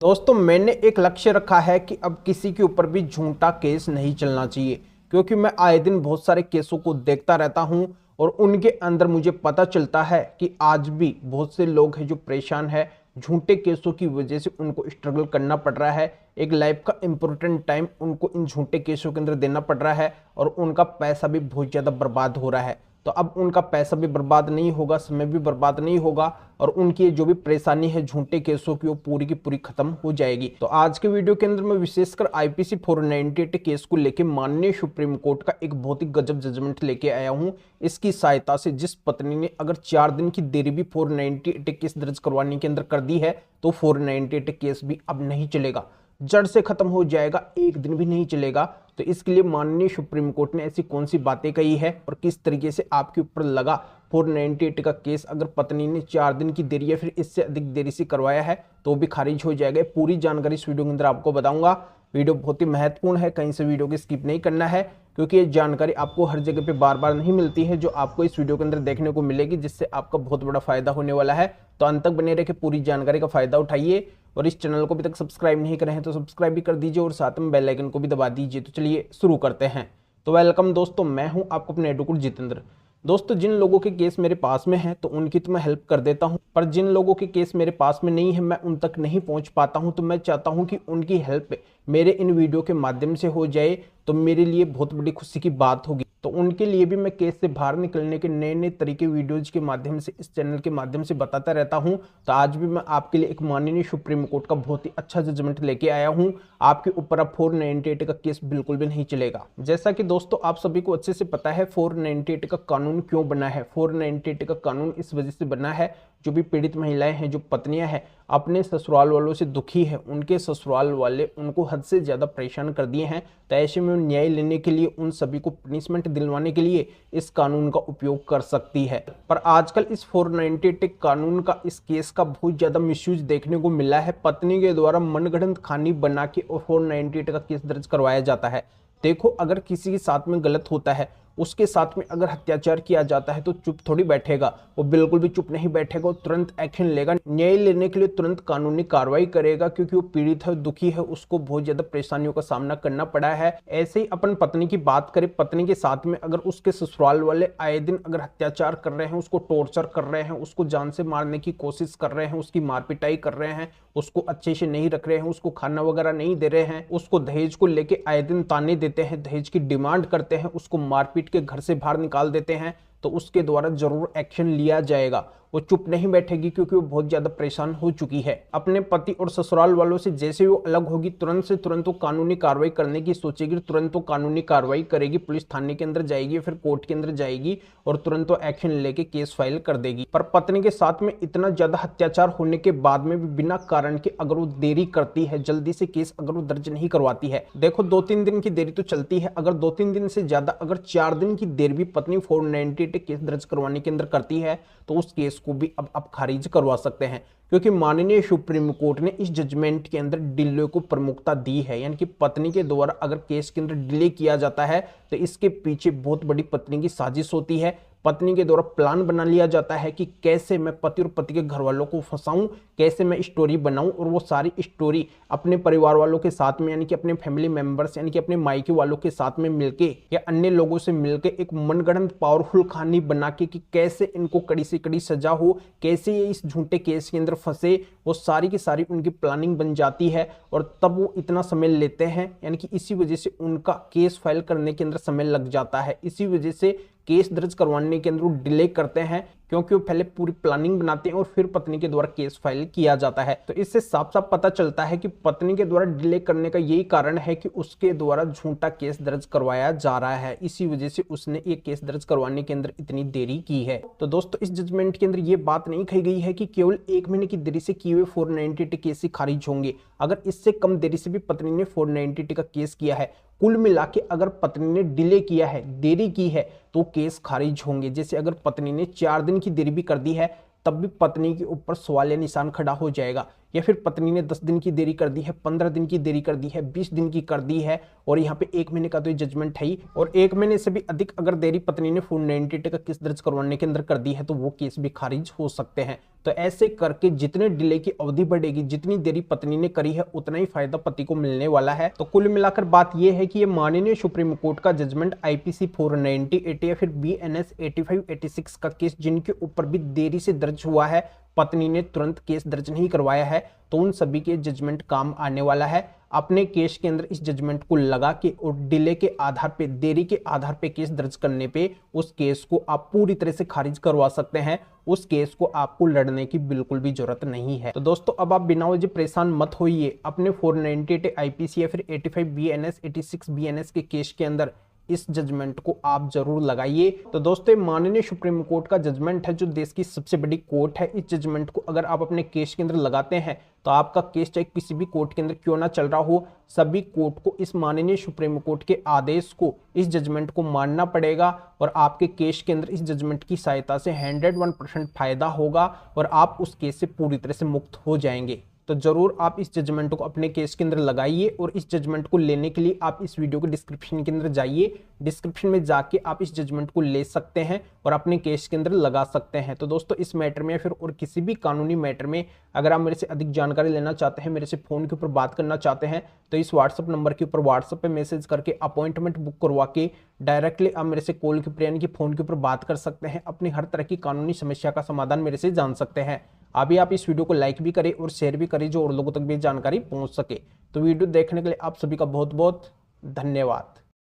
दोस्तों मैंने एक लक्ष्य रखा है कि अब किसी के ऊपर भी झूठा केस नहीं चलना चाहिए, क्योंकि मैं आए दिन बहुत सारे केसों को देखता रहता हूं और उनके अंदर मुझे पता चलता है कि आज भी बहुत से लोग हैं जो परेशान है। झूठे केसों की वजह से उनको स्ट्रगल करना पड़ रहा है। एक लाइफ का इंपॉर्टेंट टाइम उनको इन झूठे केसों के अंदर देना पड़ रहा है और उनका पैसा भी बहुत ज़्यादा बर्बाद हो रहा है। तो अब उनका पैसा भी बर्बाद नहीं होगा, समय भी बर्बाद नहीं होगा और उनकी जो भी परेशानी है झूठे केसों की वो पूरी की पूरी खत्म हो जाएगी। तो आज के वीडियो के अंदर मैं विशेषकर आईपीसी 498 केस को लेकर माननीय सुप्रीम कोर्ट का एक बहुत ही गजब जजमेंट लेके आया हूं। इसकी सहायता से जिस पत्नी ने अगर 4 दिन की देरी भी 498 केस दर्ज करवाने के अंदर कर दी है तो 498 केस भी अब नहीं चलेगा, जड़ से खत्म हो जाएगा, एक दिन भी नहीं चलेगा। तो इसके लिए माननीय सुप्रीम कोर्ट ने ऐसी कौन सी बातें कही है और किस तरीके से आपके ऊपर लगा 498 का केस अगर पत्नी ने 4 दिन की देरी या फिर इससे अधिक देरी से करवाया है तो भी खारिज हो जाएगा। पूरी जानकारी इस वीडियो के अंदर आपको बताऊंगा। वीडियो बहुत ही महत्वपूर्ण है, कहीं से वीडियो को स्किप नहीं करना है, क्योंकि ये जानकारी आपको हर जगह पे बार बार नहीं मिलती है जो आपको इस वीडियो के अंदर देखने को मिलेगी, जिससे आपका बहुत बड़ा फायदा होने वाला है। तो अंत तक बने रहे पूरी जानकारी का फायदा उठाइए और इस चैनल को अभी तक सब्सक्राइब नहीं करे हैं तो सब्सक्राइब भी कर दीजिए और साथ में बेल आइकन को भी दबा दीजिए। तो चलिए शुरू करते हैं। तो वेलकम दोस्तों, मैं हूं आपको अपने एडवोकेट जितेंद्र। दोस्तों जिन लोगों के केस मेरे पास में है तो उनकी तो मैं हेल्प कर देता हूं, पर जिन लोगों के केस मेरे पास में नहीं है, मैं उन तक नहीं पहुंच पाता हूं, तो मैं चाहता हूं कि उनकी हेल्प मेरे इन वीडियो के माध्यम से हो जाए तो मेरे लिए बहुत बड़ी खुशी की बात होगी। तो उनके लिए भी मैं केस से बाहर निकलने के नए नए तरीके वीडियोज के माध्यम से इस चैनल के माध्यम से बताता रहता हूं। तो आज भी मैं आपके लिए एक माननीय सुप्रीम कोर्ट का बहुत ही अच्छा जजमेंट लेके आया हूं। आपके ऊपर अब 498 का केस बिल्कुल भी नहीं चलेगा। जैसा कि दोस्तों आप सभी को अच्छे से पता है 498 का कानून क्यों बना है। 498 का कानून इस वजह से बना है, जो भी पीड़ित महिलाएं हैं, जो पत्नियां हैं, अपने ससुराल वालों से दुखी है, उनके ससुराल वाले उनको हद से ज्यादा परेशान कर दिए हैं, तो ऐसे में न्याय लेने के लिए, उन सभी को पनिशमेंट दिलवाने के लिए इस कानून का उपयोग कर सकती है। पर आजकल इस 498 कानून का, इस केस का बहुत ज्यादा मिसयूज देखने को मिला है। पत्नी के द्वारा मनगढ़ंत कहानी बना के और 498 का केस दर्ज करवाया जाता है। देखो, अगर किसी के साथ में गलत होता है, उसके साथ में अगर अत्याचार किया जाता है तो चुप थोड़ी बैठेगा, वो बिल्कुल भी चुप नहीं बैठेगा, वो तुरंत एक्शन लेगा, न्याय लेने के लिए तुरंत कानूनी कार्रवाई करेगा, क्योंकि वो पीड़ित है, दुखी है, उसको बहुत ज्यादा परेशानियों का सामना करना पड़ा है। ऐसे ही अपन पत्नी की बात करें, पत्नी के साथ में अगर उसके ससुराल वाले आए दिन अगर अत्याचार कर रहे हैं, उसको टॉर्चर कर रहे हैं, उसको जान से मारने की कोशिश कर रहे हैं, उसकी मार पिटाई कर रहे हैं, उसको अच्छे से नहीं रख रहे हैं, उसको खाना वगैरह नहीं दे रहे हैं, उसको दहेज को लेके आए दिन ताने देते हैं, दहेज की डिमांड करते हैं, उसको मारपीट के घर से बाहर निकाल देते हैं, तो उसके द्वारा जरूर एक्शन लिया जाएगा। वो चुप नहीं बैठेगी, क्योंकि वो बहुत ज्यादा परेशान हो चुकी है अपने पति और ससुराल वालों से। जैसे वो अलग होगी तुरंत से तुरंत वो कानूनी कार्रवाई करने की सोचेगी, तुरंत वो कानूनी कार्रवाई करेगी, पुलिस थाने के अंदर जाएगी, फिर कोर्ट के अंदर जाएगी और तुरंत वो एक्शन लेके केस फाइल कर देगी। पर पत्नी के साथ में इतना ज्यादा अत्याचार होने के बाद में भी बिना कारण के अगर वो देरी करती है, जल्दी से केस अगर वो दर्ज नहीं करवाती है, देखो 2-3 दिन की देरी तो चलती है, अगर 2-3 दिन से ज्यादा, अगर 4 दिन की देर भी पत्नी 498 केस दर्ज करवाने के अंदर करती है तो उस केस को भी अब खारिज करवा सकते हैं, क्योंकि माननीय सुप्रीम कोर्ट ने इस जजमेंट के अंदर डिले को प्रमुखता दी है। यानी कि पत्नी के द्वारा अगर केस के अंदर डिले किया जाता है तो इसके पीछे बहुत बड़ी पत्नी की साजिश होती है। पत्नी के द्वारा प्लान बना लिया जाता है कि कैसे मैं पति और पति के घर वालों को फंसाऊं, कैसे मैं स्टोरी बनाऊं, और वो सारी स्टोरी अपने परिवार वालों के साथ में, यानी कि अपने फैमिली मेंबर्स, यानी कि अपने मायके वालों के साथ में मिलके या अन्य लोगों से मिलके एक मनगढ़ंत पावरफुल कहानी बना के कि कैसे इनको कड़ी से कड़ी सजा हो, कैसे ये इस झूठे केस के अंदर फंसे, वो सारी की सारी उनकी प्लानिंग बन जाती है और तब वो इतना समय लेते हैं। यानी कि इसी वजह से उनका केस फाइल करने के अंदर समय लग जाता है, इसी वजह से केस दर्ज करवाने के अंदर वो डिले करते हैं, क्योंकि वो पहले पूरी प्लानिंग बनाते हैं और फिर पत्नी के द्वारा केस फाइल किया जाता है। तो इससे साफ साफ पता चलता है कि पत्नी के द्वारा डिले करने का यही कारण है कि उसके द्वारा झूठा केस दर्ज करवाया जा रहा है, इसी वजह से उसने ये केस दर्ज करवाने के अंदर इतनी देरी की है। तो दोस्तों इस जजमेंट के अंदर ये बात नहीं कही गई है कि केवल 1 महीने की देरी से किए हुए 498 केस ही खारिज होंगे। अगर इससे कम देरी से भी पत्नी ने 498 का केस किया है, कुल मिला के अगर पत्नी ने डिले किया है, देरी की है, तो केस खारिज होंगे। जैसे अगर पत्नी ने 4 दिन की देरी भी कर दी है तब भी पत्नी के ऊपर सवालिया निशान खड़ा हो जाएगा, या फिर पत्नी ने 10 दिन की देरी कर दी है, 15 दिन की देरी कर दी है, 20 दिन की कर दी है, और यहाँ पे 1 महीने का तो ये जजमेंट है ही, और 1 महीने से भी अधिक अगर देरी पत्नी ने 498 का केस दर्ज करवाने के अंदर कर दी है तो वो केस भी खारिज हो सकते हैं। तो ऐसे करके जितने डिले की अवधि बढ़ेगी, जितनी देरी पत्नी ने करी है, उतना ही फायदा पति को मिलने वाला है। तो कुल मिलाकर बात यह है कि ये माननीय सुप्रीम कोर्ट का जजमेंट IPC 498 या फिर BNS 8586 का केस जिनके ऊपर भी देरी से दर्ज हुआ है, पत्नी ने तुरंत केस दर्ज नहीं करवाया है, तो उन सभी के जजमेंट काम आने वाला है। अपने केस के अंदर इस जजमेंट को लगा के और डिले के आधार पे, देरी के आधार पे केस दर्ज करने पे उस केस को आप पूरी तरह से खारिज करवा सकते हैं। उस केस को आपको लड़ने की बिल्कुल भी जरूरत नहीं है। तो दोस्तों अब आप बिना वजह परेशान मत होइए, अपने 498 IPC या फिर 85 BNS 86 BNS के केस के अंदर इस जजमेंट को आप जरूर लगाइए। तो दोस्तों माननीय सुप्रीम कोर्ट का जजमेंट है जो देश की सबसे बड़ी कोर्ट है। इस जजमेंट को अगर आप अपने केस के अंदर लगाते हैं तो आपका केस चाहे किसी भी कोर्ट के अंदर क्यों ना चल रहा हो, सभी कोर्ट को इस माननीय सुप्रीम कोर्ट के आदेश को, इस जजमेंट को मानना पड़ेगा, और आपके केस के अंदर इस जजमेंट की सहायता से 101% फायदा होगा और आप उस केस से पूरी तरह से मुक्त हो जाएंगे। तो जरूर आप इस जजमेंट को अपने केस के अंदर लगाइए, और इस जजमेंट को लेने के लिए आप इस वीडियो के डिस्क्रिप्शन के अंदर जाइए, डिस्क्रिप्शन में जाके आप इस जजमेंट को ले सकते हैं और अपने केस के अंदर लगा सकते हैं। तो दोस्तों इस मैटर में या फिर और किसी भी कानूनी मैटर में अगर आप मेरे से अधिक जानकारी लेना चाहते हैं, मेरे से फोन के ऊपर बात करना चाहते हैं, तो इस व्हाट्सअप नंबर के ऊपर व्हाट्सअप पे मैसेज करके अपॉइंटमेंट बुक करवा के डायरेक्टली आप मेरे से कॉल के ऊपर यानी कि फोन के ऊपर बात कर सकते हैं, अपनी हर तरह की कानूनी समस्या का समाधान मेरे से जान सकते हैं। अभी आप इस वीडियो को लाइक भी करें और शेयर भी करें जो और लोगों तक भी जानकारी पहुंच सके। तो वीडियो देखने के लिए आप सभी का बहुत बहुत धन्यवाद।